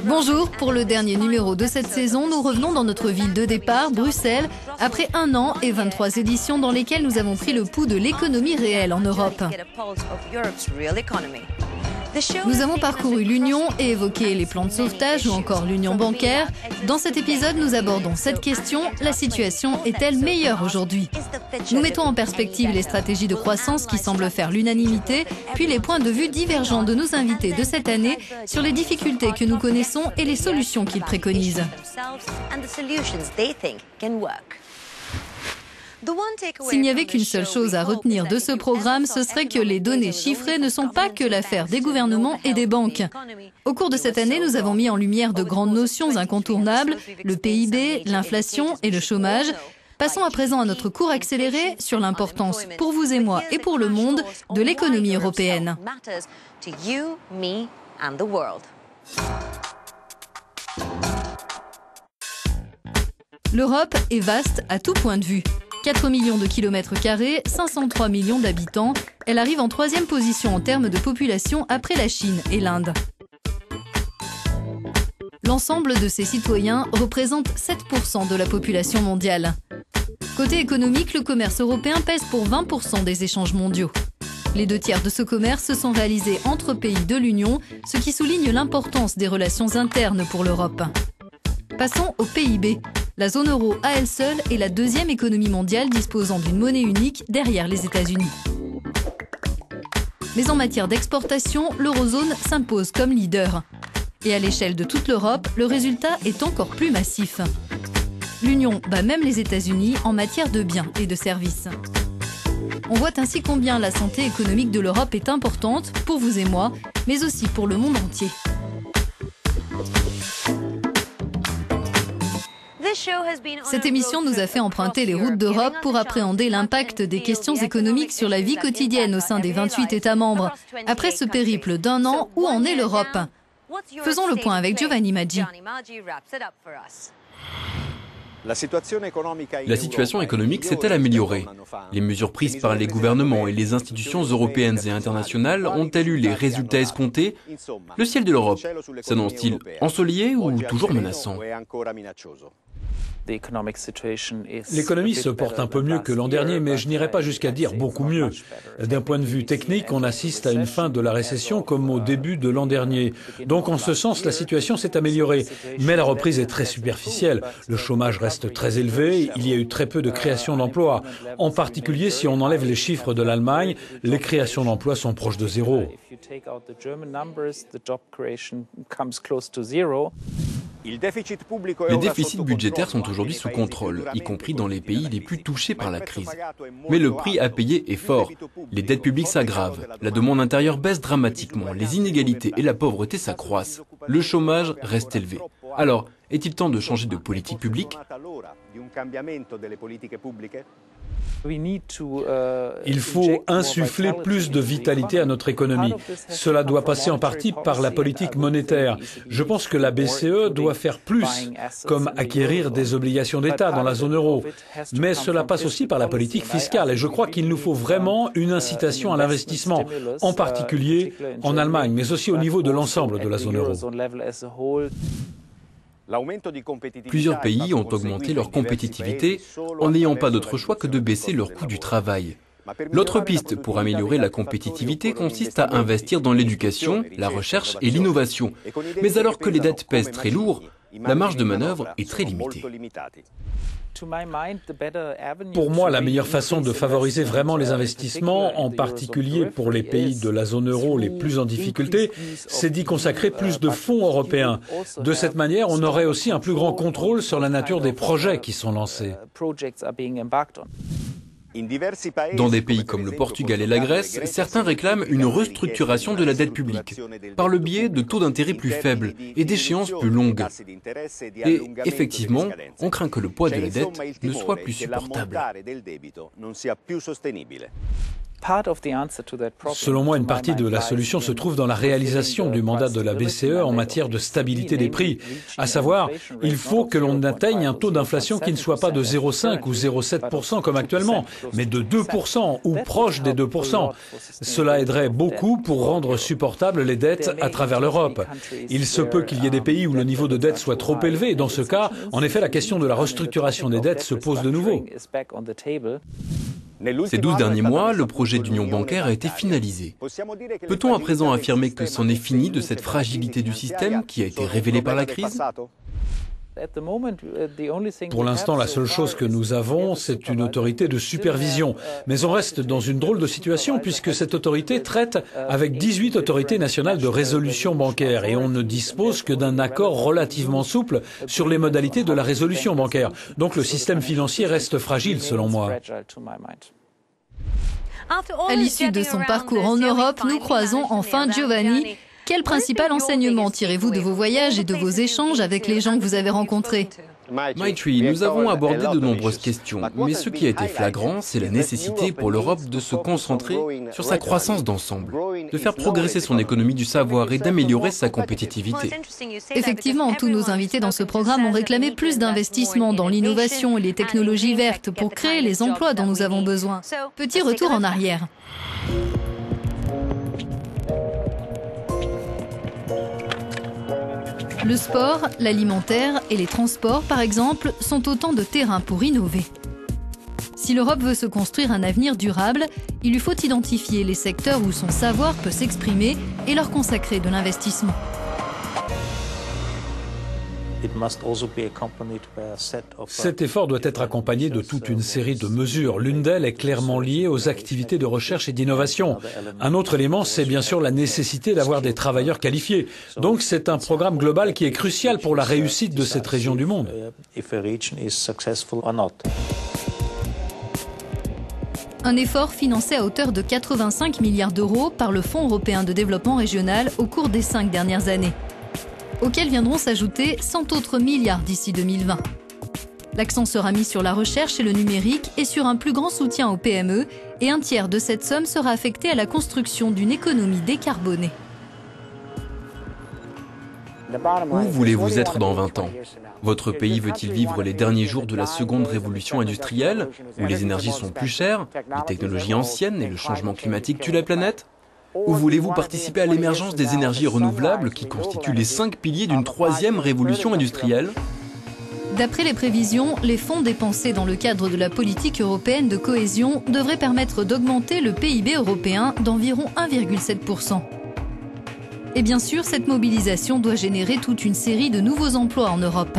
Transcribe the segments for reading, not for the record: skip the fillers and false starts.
Bonjour, pour le dernier numéro de cette saison, nous revenons dans notre ville de départ, Bruxelles, après 1 an et 23 éditions dans lesquelles nous avons pris le pouls de l'économie réelle en Europe. Nous avons parcouru l'Union et évoqué les plans de sauvetage ou encore l'Union bancaire. Dans cet épisode, nous abordons cette question, la situation est-elle meilleure aujourd'hui? Nous mettons en perspective les stratégies de croissance qui semblent faire l'unanimité, puis les points de vue divergents de nos invités de cette année sur les difficultés que nous connaissons et les solutions qu'ils préconisent. S'il n'y avait qu'une seule chose à retenir de ce programme, ce serait que les données chiffrées ne sont pas que l'affaire des gouvernements et des banques. Au cours de cette année, nous avons mis en lumière de grandes notions incontournables, le PIB, l'inflation et le chômage. Passons à présent à notre cours accéléré sur l'importance, pour vous et moi et pour le monde, de l'économie européenne. L'Europe est vaste à tout point de vue. 4 millions de kilomètres carrés, 503 millions d'habitants. Elle arrive en 3e position en termes de population après la Chine et l'Inde. L'ensemble de ses citoyens représente 7% de la population mondiale. Côté économique, le commerce européen pèse pour 20% des échanges mondiaux. Les 2 tiers de ce commerce sont réalisés entre pays de l'Union, ce qui souligne l'importance des relations internes pour l'Europe. Passons au PIB. La zone euro à elle seule est la 2e économie mondiale disposant d'une monnaie unique derrière les États-Unis. Mais en matière d'exportation, l'eurozone s'impose comme leader. Et à l'échelle de toute l'Europe, le résultat est encore plus massif. L'Union bat même les États-Unis en matière de biens et de services. On voit ainsi combien la santé économique de l'Europe est importante pour vous et moi, mais aussi pour le monde entier. Cette émission nous a fait emprunter les routes d'Europe pour appréhender l'impact des questions économiques sur la vie quotidienne au sein des 28 États membres. Après ce périple d'1 an, où en est l'Europe? Faisons le point avec Giovanni Maggi. La situation économique s'est-elle améliorée? Les mesures prises par les gouvernements et les institutions européennes et internationales ont-elles eu les résultats escomptés? Le ciel de l'Europe s'annonce-t-il ensoleillé ou toujours menaçant? L'économie se porte un peu mieux que l'an dernier, mais je n'irai pas jusqu'à dire beaucoup mieux. D'un point de vue technique, on assiste à une fin de la récession comme au début de l'an dernier. Donc en ce sens, la situation s'est améliorée. Mais la reprise est très superficielle. Le chômage reste très élevé, il y a eu très peu de création d'emplois. En particulier, si on enlève les chiffres de l'Allemagne, les créations d'emplois sont proches de zéro. Les déficits budgétaires sont aujourd'hui sous contrôle, y compris dans les pays les plus touchés par la crise. Mais le prix à payer est fort. Les dettes publiques s'aggravent, la demande intérieure baisse dramatiquement, les inégalités et la pauvreté s'accroissent. Le chômage reste élevé. Alors, est-il temps de changer de politique publique? Il faut insuffler plus de vitalité à notre économie. Cela doit passer en partie par la politique monétaire. Je pense que la BCE doit faire plus, comme acquérir des obligations d'État dans la zone euro. Mais cela passe aussi par la politique fiscale et je crois qu'il nous faut vraiment une incitation à l'investissement, en particulier en Allemagne, mais aussi au niveau de l'ensemble de la zone euro. Plusieurs pays ont augmenté leur compétitivité en n'ayant pas d'autre choix que de baisser leur coût du travail. L'autre piste pour améliorer la compétitivité consiste à investir dans l'éducation, la recherche et l'innovation. Mais alors que les dettes pèsent très lourd, la marge de manœuvre est très limitée. Pour moi, la meilleure façon de favoriser vraiment les investissements, en particulier pour les pays de la zone euro les plus en difficulté, c'est d'y consacrer plus de fonds européens. De cette manière, on aurait aussi un plus grand contrôle sur la nature des projets qui sont lancés. Dans des pays comme le Portugal et la Grèce, certains réclament une restructuration de la dette publique, par le biais de taux d'intérêt plus faibles et d'échéances plus longues. Et effectivement, on craint que le poids de la dette ne soit plus supportable. Selon moi, une partie de la solution se trouve dans la réalisation du mandat de la BCE en matière de stabilité des prix. À savoir, il faut que l'on atteigne un taux d'inflation qui ne soit pas de 0,5 ou 0,7% comme actuellement, mais de 2% ou proche des 2%. Cela aiderait beaucoup pour rendre supportables les dettes à travers l'Europe. Il se peut qu'il y ait des pays où le niveau de dette soit trop élevé. Dans ce cas, en effet, la question de la restructuration des dettes se pose de nouveau. Ces 12 derniers mois, le projet d'union bancaire a été finalisé. Peut-on à présent affirmer que c'en est fini de cette fragilité du système qui a été révélée par la crise? Pour l'instant, la seule chose que nous avons, c'est une autorité de supervision. Mais on reste dans une drôle de situation puisque cette autorité traite avec 18 autorités nationales de résolution bancaire et on ne dispose que d'un accord relativement souple sur les modalités de la résolution bancaire. Donc le système financier reste fragile selon moi. À l'issue de son parcours en Europe, nous croisons enfin Giovanni. Quel principal enseignement tirez-vous de vos voyages et de vos échanges avec les gens que vous avez rencontrés? Maitri, nous avons abordé de nombreuses questions, mais ce qui a été flagrant, c'est la nécessité pour l'Europe de se concentrer sur sa croissance d'ensemble, de faire progresser son économie du savoir et d'améliorer sa compétitivité. Effectivement, tous nos invités dans ce programme ont réclamé plus d'investissements dans l'innovation et les technologies vertes pour créer les emplois dont nous avons besoin. Petit retour en arrière. Le sport, l'alimentaire et les transports, par exemple, sont autant de terrains pour innover. Si l'Europe veut se construire un avenir durable, il lui faut identifier les secteurs où son savoir peut s'exprimer et leur consacrer de l'investissement. Cet effort doit être accompagné de toute une série de mesures. L'une d'elles est clairement liée aux activités de recherche et d'innovation. Un autre élément, c'est bien sûr la nécessité d'avoir des travailleurs qualifiés. Donc c'est un programme global qui est crucial pour la réussite de cette région du monde. Un effort financé à hauteur de 85 milliards d'euros par le Fonds européen de développement régional au cours des 5 dernières années, auxquels viendront s'ajouter 100 autres milliards d'ici 2020. L'accent sera mis sur la recherche et le numérique et sur un plus grand soutien aux PME, et un tiers de cette somme sera affecté à la construction d'une économie décarbonée. Où voulez-vous être dans 20 ans? Votre pays veut-il vivre les derniers jours de la seconde révolution industrielle, où les énergies sont plus chères, les technologies anciennes et le changement climatique tuent la planète? Ou voulez-vous participer à l'émergence des énergies renouvelables qui constituent les 5 piliers d'une troisième révolution industrielle? D'après les prévisions, les fonds dépensés dans le cadre de la politique européenne de cohésion devraient permettre d'augmenter le PIB européen d'environ 1,7%. Et bien sûr, cette mobilisation doit générer toute une série de nouveaux emplois en Europe.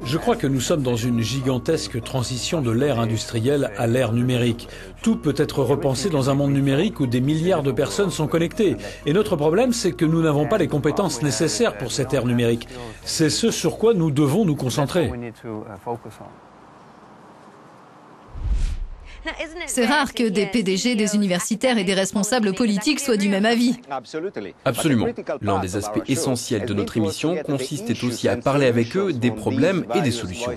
Je crois que nous sommes dans une gigantesque transition de l'ère industrielle à l'ère numérique. Tout peut être repensé dans un monde numérique où des milliards de personnes sont connectées. Et notre problème, c'est que nous n'avons pas les compétences nécessaires pour cette ère numérique. C'est ce sur quoi nous devons nous concentrer. C'est rare que des PDG, des universitaires et des responsables politiques soient du même avis. Absolument. L'un des aspects essentiels de notre émission consistait aussi à parler avec eux des problèmes et des solutions.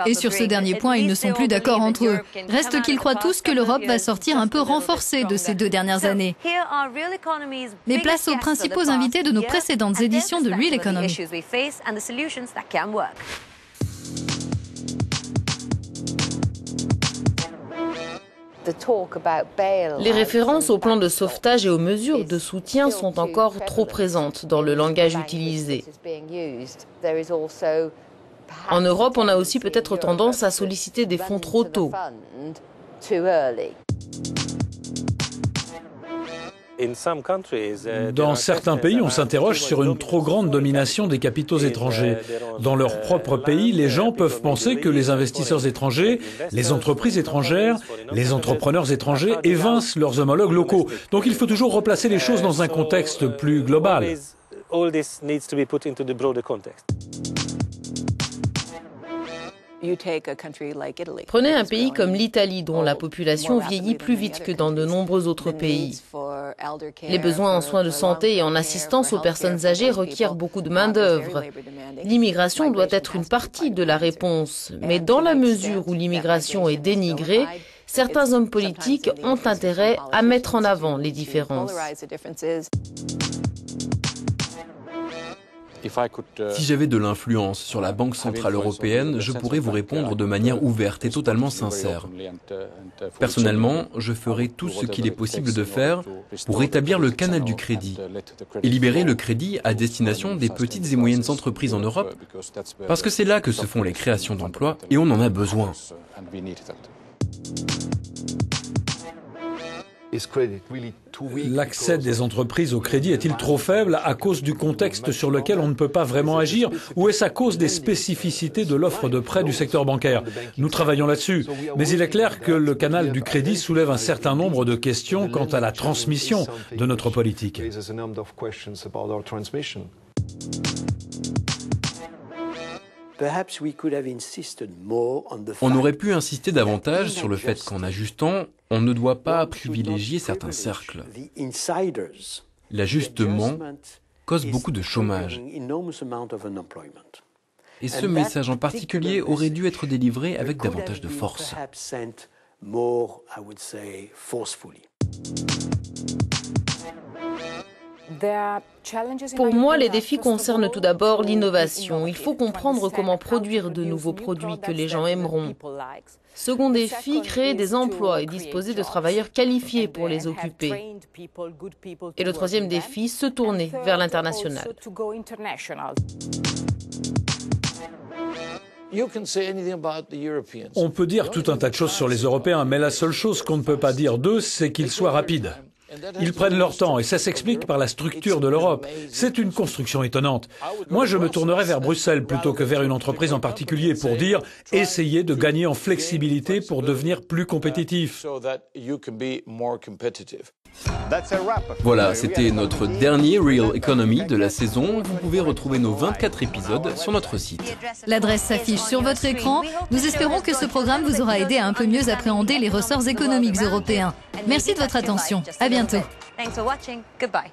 Et sur ce dernier point, ils ne sont plus d'accord entre eux. Reste qu'ils croient tous que l'Europe va sortir un peu renforcée de ces 2 dernières années. Mais place aux principaux invités de nos précédentes éditions de Real Economy. Les références au plan de sauvetage et aux mesures de soutien sont encore trop présentes dans le langage utilisé. En Europe, on a aussi peut-être tendance à solliciter des fonds trop tôt. Dans certains pays, on s'interroge sur une trop grande domination des capitaux étrangers. Dans leur propre pays, les gens peuvent penser que les investisseurs étrangers, les entreprises étrangères, les entrepreneurs étrangers évincent leurs homologues locaux. Donc il faut toujours replacer les choses dans un contexte plus global. Prenez un pays comme l'Italie, dont la population vieillit plus vite que dans de nombreux autres pays. Les besoins en soins de santé et en assistance aux personnes âgées requièrent beaucoup de main-d'œuvre. L'immigration doit être une partie de la réponse, mais dans la mesure où l'immigration est dénigrée, certains hommes politiques ont intérêt à mettre en avant les différences. Si j'avais de l'influence sur la Banque centrale européenne, je pourrais vous répondre de manière ouverte et totalement sincère. Personnellement, je ferai tout ce qu'il est possible de faire pour rétablir le canal du crédit et libérer le crédit à destination des petites et moyennes entreprises en Europe, parce que c'est là que se font les créations d'emplois et on en a besoin. L'accès des entreprises au crédit est-il trop faible à cause du contexte sur lequel on ne peut pas vraiment agir ou est-ce à cause des spécificités de l'offre de prêt du secteur bancaire? Nous travaillons là-dessus, mais il est clair que le canal du crédit soulève un certain nombre de questions quant à la transmission de notre politique. On aurait pu insister davantage sur le fait qu'en ajustant, on ne doit pas privilégier certains cercles. L'ajustement cause beaucoup de chômage. Et ce message en particulier aurait dû être délivré avec davantage de force. Pour moi, les défis concernent tout d'abord l'innovation. Il faut comprendre comment produire de nouveaux produits que les gens aimeront. Second défi, créer des emplois et disposer de travailleurs qualifiés pour les occuper. Et le troisième défi, se tourner vers l'international. On peut dire tout un tas de choses sur les Européens, mais la seule chose qu'on ne peut pas dire d'eux, c'est qu'ils soient rapides. Ils prennent leur temps et ça s'explique par la structure de l'Europe. C'est une construction étonnante. Moi, je me tournerais vers Bruxelles plutôt que vers une entreprise en particulier pour dire « essayez de gagner en flexibilité pour devenir plus compétitif ». Voilà, c'était notre dernier Real Economy de la saison. Vous pouvez retrouver nos 24 épisodes sur notre site. L'adresse s'affiche sur votre écran. Nous espérons que ce programme vous aura aidé à un peu mieux appréhender les ressorts économiques européens. Merci de votre attention. À bientôt. Thanks for watching. Goodbye.